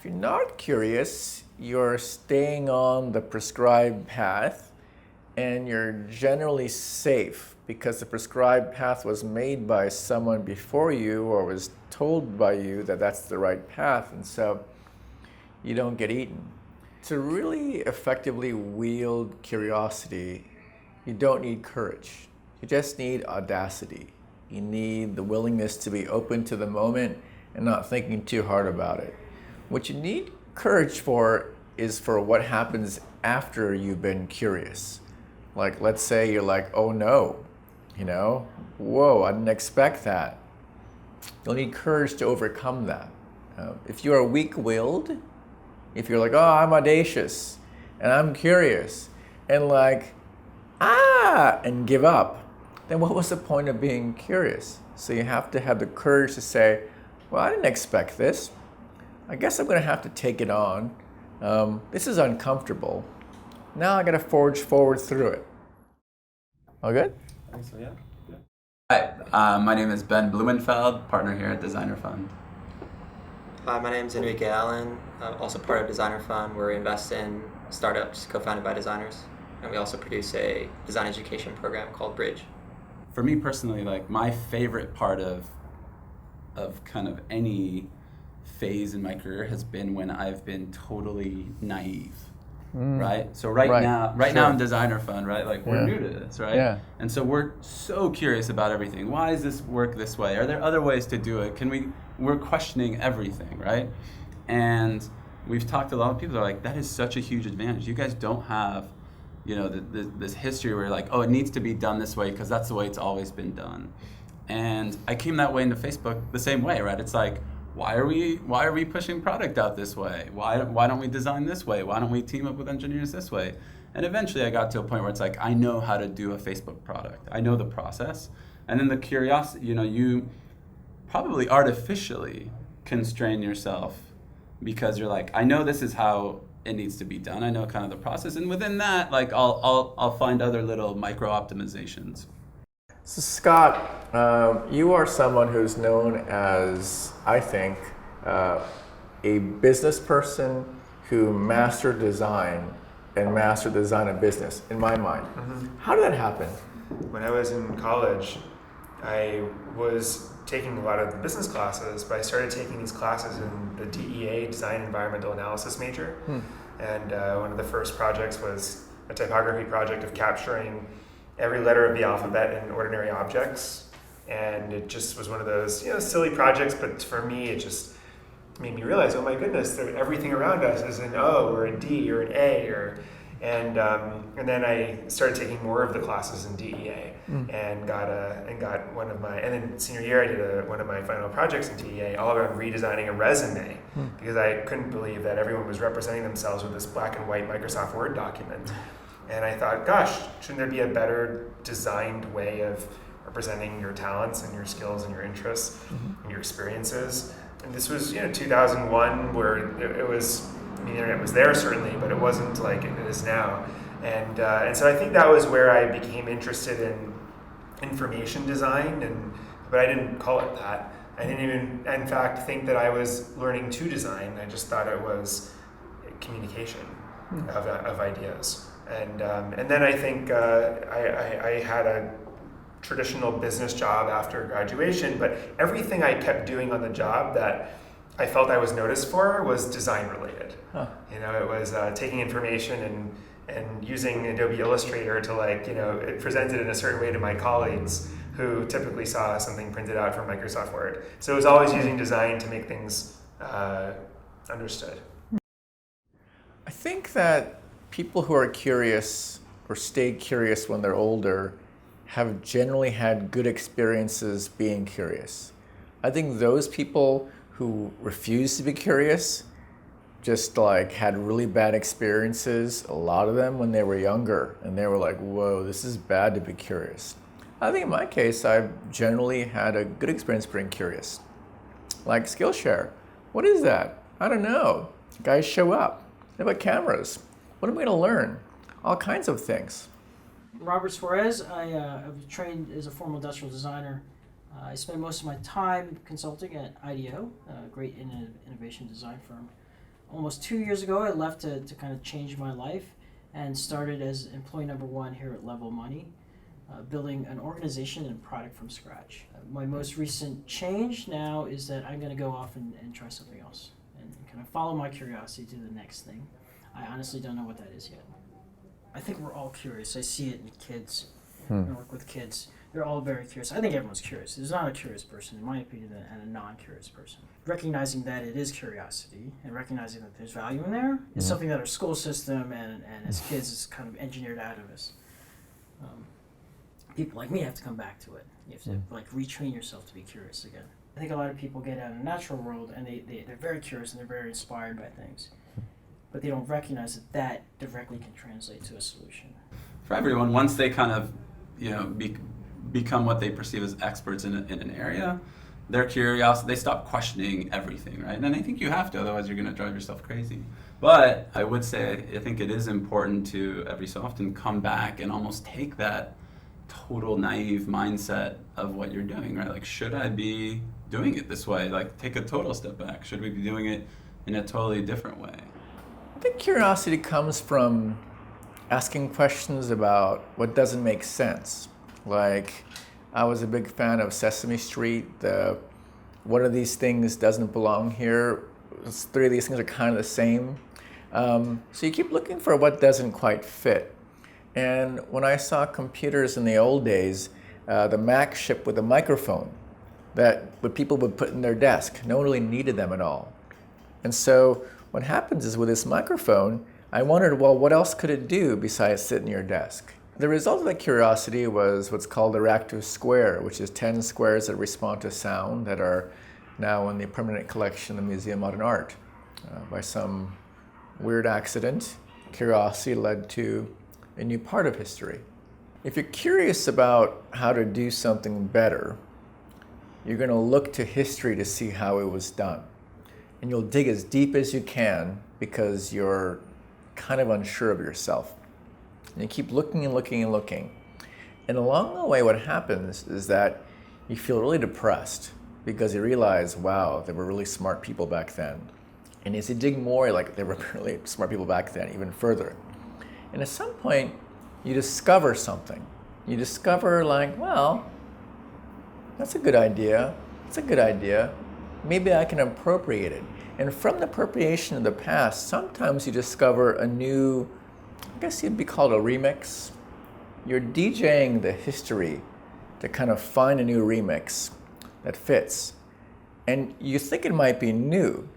If you're not curious, you're staying on the prescribed path and you're generally safe because the prescribed path was made by someone before you or was told by you that that's the right path, and so you don't get eaten. To really effectively wield curiosity, you don't need courage. You just need audacity. You need the willingness to be open to the moment and not thinking too hard about it. What you need courage for is for what happens after you've been curious. Like, let's say you're like, oh no, whoa, I didn't expect that. You'll need courage to overcome that. If you are weak-willed, if you're like, oh, I'm audacious and I'm curious and like, and give up, then what was the point of being curious? So you have to have the courage to say, well, I didn't expect this. I guess I'm gonna have to take it on. This is uncomfortable. Now I gotta forge forward through it. All good? I think so, yeah. Hi, my name is Ben Blumenfeld, partner here at Designer Fund. Hi, my name is Enrique Allen, also part of Designer Fund, where we invest in startups co-founded by designers, and we also produce a design education program called Bridge. For me personally, like my favorite part of kind of any phase in my career has been when I've been totally naive. Right? So right now in Designer Fund, right? Like we're new to this, right? Yeah. And so we're so curious about everything. Why does this work this way? Are there other ways to do it? We're questioning everything, right? And we've talked to a lot of people that are like, that is such a huge advantage. You guys don't have, this history where like, oh, it needs to be done this way because that's the way it's always been done. And I came that way into Facebook the same way, right? It's like, why are we pushing product out this way? Why don't we design this way? Why don't we team up with engineers this way? And eventually I got to a point where it's like, I know how to do a Facebook product. I know the process. And then the curiosity, you probably artificially constrain yourself because you're like, I know this is how it needs to be done. I know kind of the process. And within that, like I'll find other little micro optimizations. So Scott, you are someone who's known as, I think, a business person who mastered design and mastered design of business, in my mind. Mm-hmm. How did that happen? When I was in college, I was taking a lot of the business classes, but I started taking these classes in the DEA, Design Environmental Analysis major. And one of the first projects was a typography project of capturing every letter of the alphabet in ordinary objects. And it just was one of those, silly projects, but for me, it just made me realize, oh my goodness, everything around us is an O or a D or an A, and then I started taking more of the classes in DEA and got one of my, and then senior year I did one of my final projects in DEA all around redesigning a resume because I couldn't believe that everyone was representing themselves with this black and white Microsoft Word document. And I thought, gosh, shouldn't there be a better designed way of representing your talents and your skills and your interests and your experiences? And this was, 2001, where it was, the internet was there certainly, but it wasn't like it is now. And so I think that was where I became interested in information design, but I didn't call it that. I didn't even, in fact, think that I was learning to design. I just thought it was communication of ideas. And then I think I had a traditional business job after graduation, but everything I kept doing on the job that I felt I was noticed for was design related. It was taking information and using Adobe Illustrator to it presented in a certain way to my colleagues who typically saw something printed out from Microsoft Word. So it was always using design to make things understood. I think that people who are curious or stay curious when they're older have generally had good experiences being curious. I think those people who refuse to be curious just had really bad experiences, a lot of them when they were younger, and they were like, whoa, this is bad to be curious. I think in my case, I've generally had a good experience being curious. Like Skillshare, what is that? I don't know. Guys show up, they have cameras. What am I going to learn? All kinds of things. Robert Suarez. I was trained as a formal industrial designer. I spend most of my time consulting at IDEO, a great innovation design firm. almost 2 years ago, I left to kind of change my life and started as employee number one here at Level Money, building an organization and product from scratch. My most recent change now is that I'm going to go off and try something else and kind of follow my curiosity to the next thing. I honestly don't know what that is yet. I think we're all curious. I see it in kids. I work with kids. They're all very curious. I think everyone's curious. There's not a curious person, in my opinion, and a non-curious person. Recognizing that it is curiosity and recognizing that there's value in there is something that our school system and as kids is kind of engineered out of us. People like me have to come back to it. You have to like retrain yourself to be curious again. I think a lot of people get out in the natural world and they're very curious and they're very inspired by things. But they don't recognize that directly can translate to a solution. For everyone, once they kind of, become what they perceive as experts in an area, their curiosity, they stop questioning everything, right? And I think you have to, otherwise you're going to drive yourself crazy. But I would say, I think it is important to every so often come back and almost take that total naive mindset of what you're doing, right? Like, should I be doing it this way? Like, take a total step back. Should we be doing it in a totally different way? I think curiosity comes from asking questions about what doesn't make sense. Like, I was a big fan of Sesame Street. One of these things doesn't belong here. Three of these things are kind of the same. So you keep looking for what doesn't quite fit. And when I saw computers in the old days, the Mac shipped with a microphone that what people would put in their desk. No one really needed them at all. And so what happens is with this microphone, I wondered, well, what else could it do besides sit in your desk? The result of that curiosity was what's called a reactive square, which is 10 squares that respond to sound that are now in the permanent collection of the Museum of Modern Art. By some weird accident, curiosity led to a new part of history. If you're curious about how to do something better, you're going to look to history to see how it was done. And you'll dig as deep as you can because you're kind of unsure of yourself. And you keep looking and looking and looking. And along the way, what happens is that you feel really depressed because you realize, wow, there were really smart people back then. And as you dig more, you're like, there were really smart people back then, even further. And at some point, you discover something. You discover like, well, that's a good idea. It's a good idea. Maybe I can appropriate it. And from the appropriation of the past, sometimes you discover a new, I guess it'd be called a remix. You're DJing the history to kind of find a new remix that fits. And you think it might be new.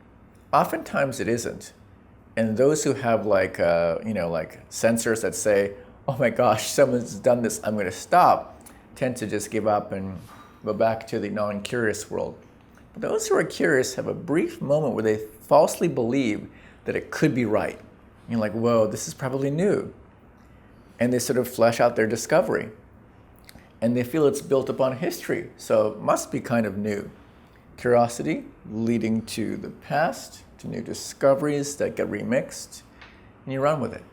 Oftentimes it isn't. And those who have like sensors that say, oh my gosh, someone's done this, I'm going to stop, tend to just give up and go back to the non-curious world. But those who are curious have a brief moment where they falsely believe that it could be right. You're like, whoa, this is probably new. And they sort of flesh out their discovery. And they feel it's built upon history, so it must be kind of new. Curiosity leading to the past, to new discoveries that get remixed, and you run with it.